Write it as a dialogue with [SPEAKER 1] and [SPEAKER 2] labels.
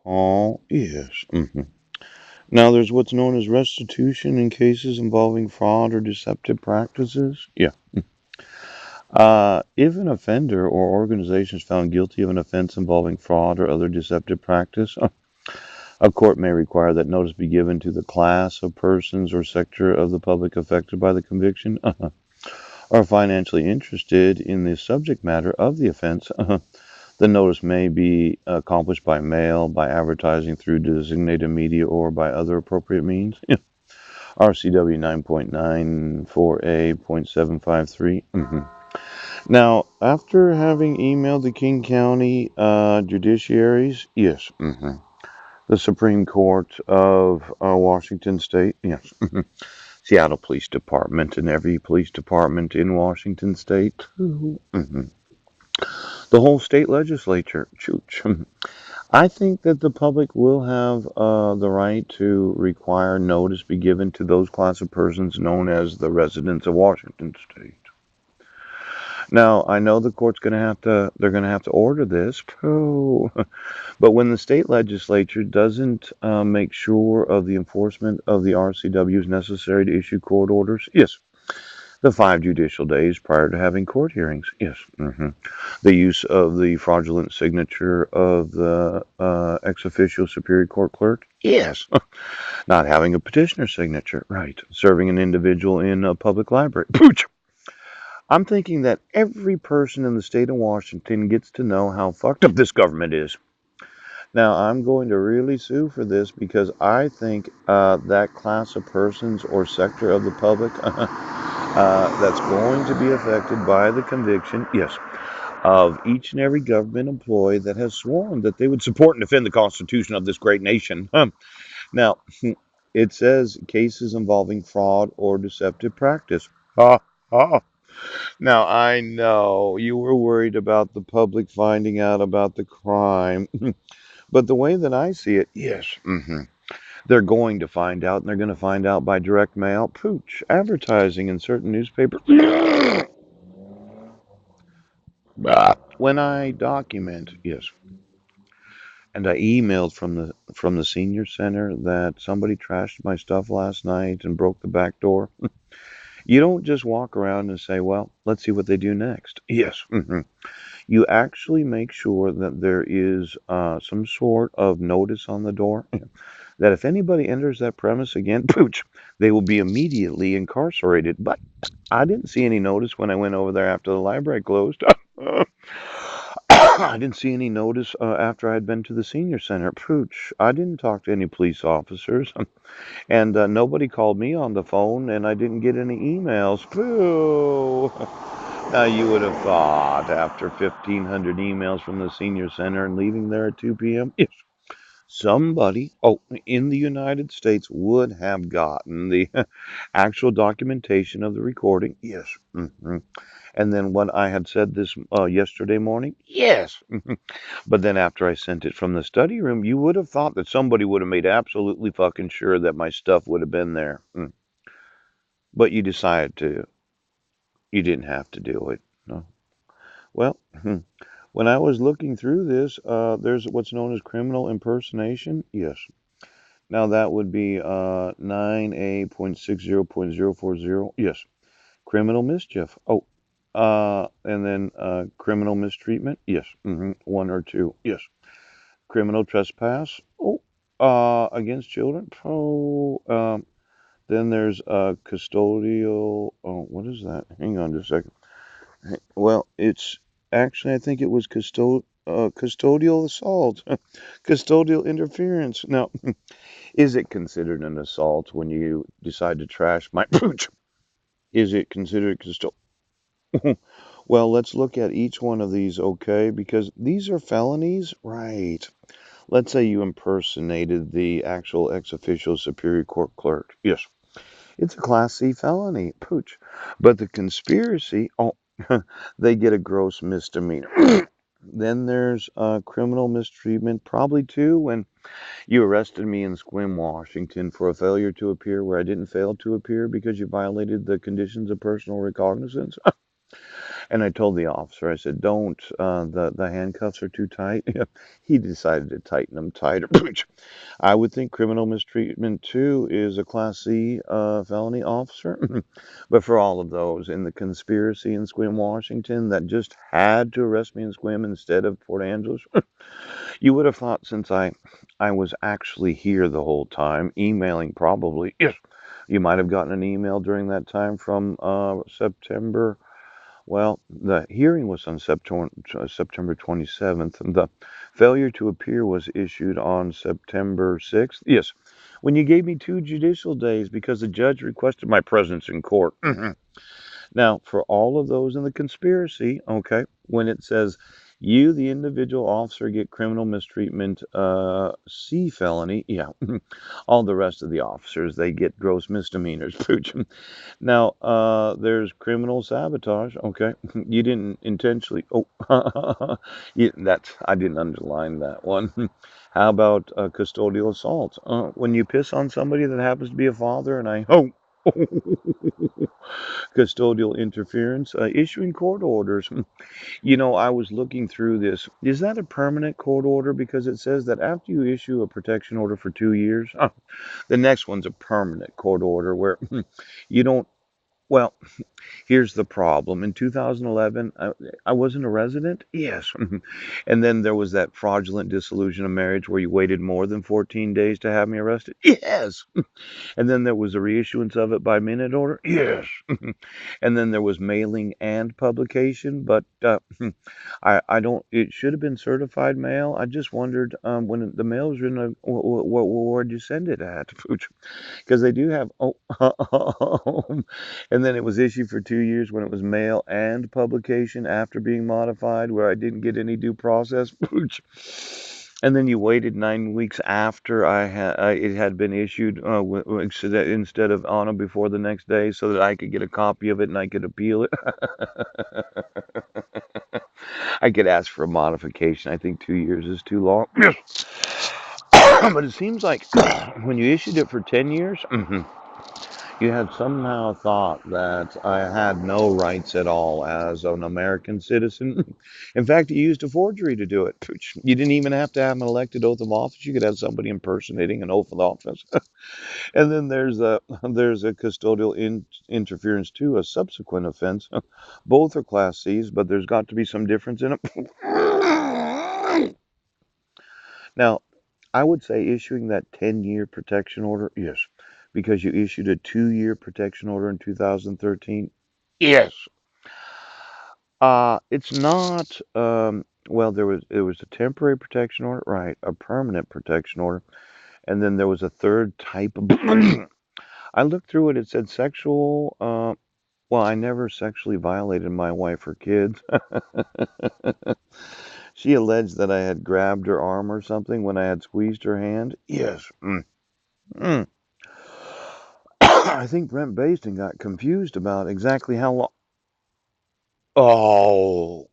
[SPEAKER 1] Oh, yes. Now, there's what's known as restitution in cases involving fraud or deceptive practices. Yeah. If an offender or organization is found guilty of an offense involving fraud or other deceptive practice, a court may require that notice be given to the class of persons or sector of the public affected by the conviction or financially interested in the subject matter of the offense. The notice may be accomplished by mail, by advertising through designated media, or by other appropriate means. RCW 9.94A.753. Now, after having emailed the King County judiciaries, yes, the Supreme Court of Washington State, yes, Seattle Police Department, and every police department in Washington State, the whole state legislature, chooch. I think that the public will have the right to require notice be given to those class of persons known as the residents of Washington State. Now, I know the court's going to have to, they're going to have to order this, but when the state legislature doesn't make sure of the enforcement of the RCWs necessary to issue court orders, yes, the 5 judicial days prior to having court hearings, yes, the use of the fraudulent signature of the ex officio superior court clerk, yes, not having a petitioner signature, right, serving an individual in a public library, pooch. I'm thinking that every person in the state of Washington gets to know how fucked up this government is. Now, I'm going to really sue for this because I think that class of persons or sector of the public that's going to be affected by the conviction, yes, of each and every government employee that has sworn that they would support and defend the Constitution of this great nation. Now, it says cases involving fraud or deceptive practice. Ha, ha. Now, I know you were worried about the public finding out about the crime, but the way that I see it, yes, they're going to find out, and they're going to find out by direct mail, pooch, advertising in certain newspapers. When I document, yes, and I emailed from the senior center that somebody trashed my stuff last night and broke the back door. You don't just walk around and say, "Well, let's see what they do next." Yes, you actually make sure that there is some sort of notice on the door that if anybody enters that premise again, pooch, they will be immediately incarcerated. But I didn't see any notice when I went over there after the library closed. I didn't see any notice after I'd been to the senior center. Pooch, I didn't talk to any police officers, and nobody called me on the phone, and I didn't get any emails. Pooh. Now, you would have thought after 1,500 emails from the senior center and leaving there at 2 p.m., if somebody, in the United States would have gotten the actual documentation of the recording. Yes. And then what I had said this yesterday morning, yes. But then after I sent it from the study room, you would have thought that somebody would have made absolutely fucking sure that my stuff would have been there. But you decided to. You didn't have to do it. No. Well, when I was looking through this, there's what's known as criminal impersonation. Yes. Now that would be 9A.60.040. Yes. Criminal mischief. And then criminal mistreatment. Yes. One or two. Yes. Criminal trespass. Against children. Then there's custodial. Oh, what is that? Hang on just a second. Well, it's actually, I think it was custodial assault, custodial interference. Now, is it considered an assault when you decide to trash my pooch? Is it considered custodial? Well, let's look at each one of these, okay? Because these are felonies, right? Let's say you impersonated the actual ex officio superior court clerk. Yes, it's a Class C felony, pooch. But the conspiracy, they get a gross misdemeanor. Then there's criminal mistreatment, probably too, when you arrested me in Sequim, Washington for a failure to appear where I didn't fail to appear because you violated the conditions of personal recognizance. And I told the officer, I said, "Don't. The handcuffs are too tight." He decided to tighten them tighter. Which I would think criminal mistreatment too is a Class C felony, officer. But for all of those in the conspiracy in Sequim, Washington, that just had to arrest me in Sequim instead of Port Angeles, you would have thought since I was actually here the whole time, emailing probably. Yes, you might have gotten an email during that time from September. Well, the hearing was on September 27th. The failure to appear was issued on September 6th. Yes, when you gave me 2 judicial days because the judge requested my presence in court. Now, for all of those in the conspiracy, okay, when it says you, the individual officer, get criminal mistreatment, C felony, yeah, all the rest of the officers, they get gross misdemeanors. Pooch. Now, there's criminal sabotage. Okay, you didn't intentionally. Oh, that's I didn't underline that one. How about custodial assault? When you piss on somebody that happens to be a father, and I oh. Custodial interference, issuing court orders. I was looking through this. Is that a permanent court order? Because it says that after you issue a protection order for 2 years, the next one's a permanent court order where you don't. Well, here's the problem. In 2011, I wasn't a resident. Yes. And then there was that fraudulent dissolution of marriage where you waited more than 14 days to have me arrested. Yes. And then there was a reissuance of it by minute order. Yes. And then there was mailing and publication, but I don't. It should have been certified mail. I just wondered when the mail was in where'd you send it at? Because they do have and then it was issued for 2 years when it was mail and publication after being modified, where I didn't get any due process. And then you waited 9 weeks after it had been issued, instead of on or before the next day, so that I could get a copy of it and I could appeal it. I could ask for a modification. I think 2 years is too long. But it seems like when you issued it for 10 years, you had somehow thought that I had no rights at all as an American citizen. In fact, you used a forgery to do it. You didn't even have to have an elected oath of office. You could have somebody impersonating an oath of office. And then there's a custodial interference too, a subsequent offense. Both are Class C's, but there's got to be some difference in them. Now, I would say issuing that 10-year protection order, yes, because you issued a 2-year protection order in 2013. Yes. It's not. Well, there was a temporary protection order, right? A permanent protection order, and then there was a third type of. I looked through it. It said sexual. Well, I never sexually violated my wife or kids. She alleged that I had grabbed her arm or something when I had squeezed her hand. Yes. Mm. I think Brent Basting got confused about exactly how long. Oh,